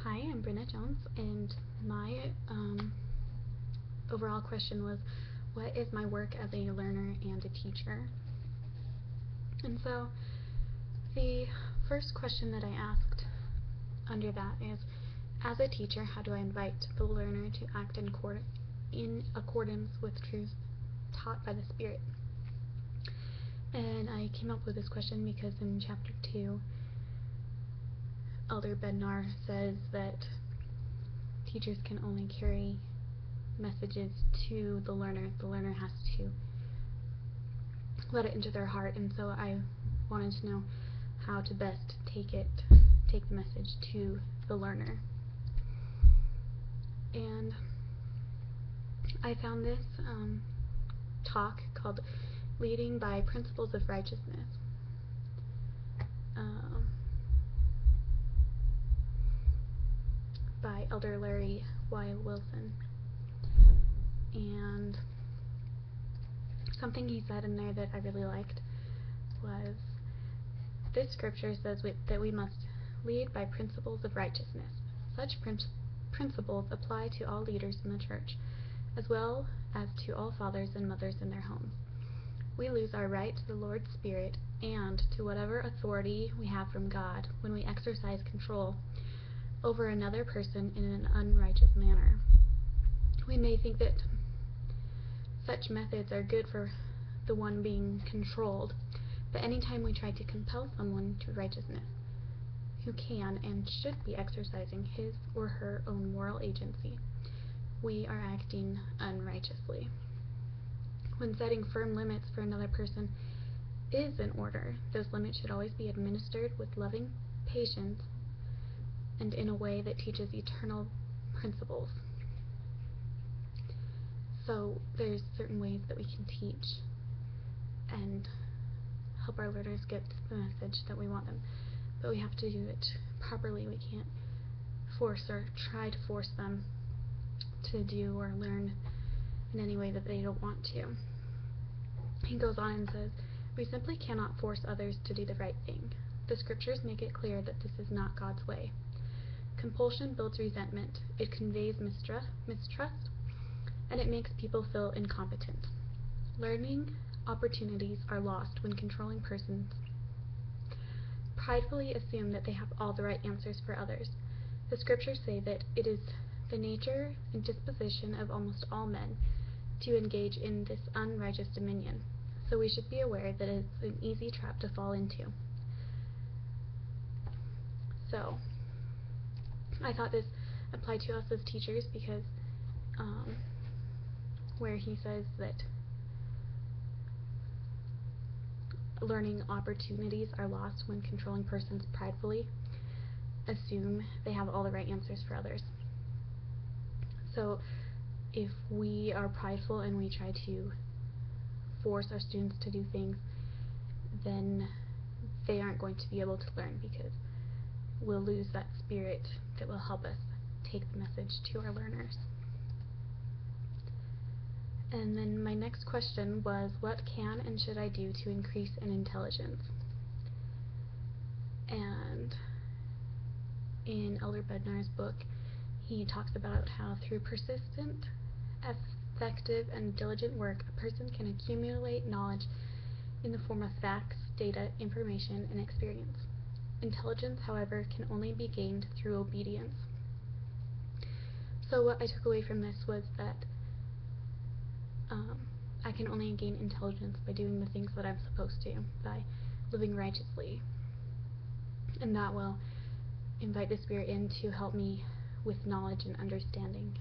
Hi, I'm Brenna Jones, and my overall question was, what is my work as a learner and a teacher? And so, the first question that I asked under that is, as a teacher, how do I invite the learner to act in accordance with truths taught by the Spirit? And I came up with this question because in chapter 2, Elder Bednar says that teachers can only carry messages to the learner. The learner has to let it into their heart, and so I wanted to know how to best take the message to the learner. And I found this talk called Leading by Principles of Righteousness. By Elder Larry Y. Wilson. And something he said in there that I really liked was, this scripture says that we must lead by principles of righteousness. Such principles apply to all leaders in the church, as well as to all fathers and mothers in their homes. We lose our right to the Lord's Spirit and to whatever authority we have from God when we exercise control over another person in an unrighteous manner. We may think that such methods are good for the one being controlled, but anytime we try to compel someone to righteousness who can and should be exercising his or her own moral agency, we are acting unrighteously. When setting firm limits for another person is in order, those limits should always be administered with loving patience and in a way that teaches eternal principles. So there's certain ways that we can teach and help our learners get the message that we want them, but we have to do it properly. We can't force or try to force them to do or learn in any way that they don't want to. He goes on and says, we simply cannot force others to do the right thing. The scriptures make it clear that this is not God's way. Compulsion builds resentment, it conveys mistrust, and it makes people feel incompetent. Learning opportunities are lost when controlling persons pridefully assume that they have all the right answers for others. The scriptures say that it is the nature and disposition of almost all men to engage in this unrighteous dominion, so we should be aware that it is an easy trap to fall into. So, I thought this applied to us as teachers because where he says that learning opportunities are lost when controlling persons pridefully assume they have all the right answers for others. So if we are prideful and we try to force our students to do things, then they aren't going to be able to learn because we'll lose that spirit that will help us take the message to our learners. And then my next question was, what can and should I do to increase in intelligence? And in Elder Bednar's book, he talks about how through persistent, effective, and diligent work, a person can accumulate knowledge in the form of facts, data, information, and experience. Intelligence, however, can only be gained through obedience. So what I took away from this was that I can only gain intelligence by doing the things that I'm supposed to, by living righteously. And that will invite the Spirit in to help me with knowledge and understanding.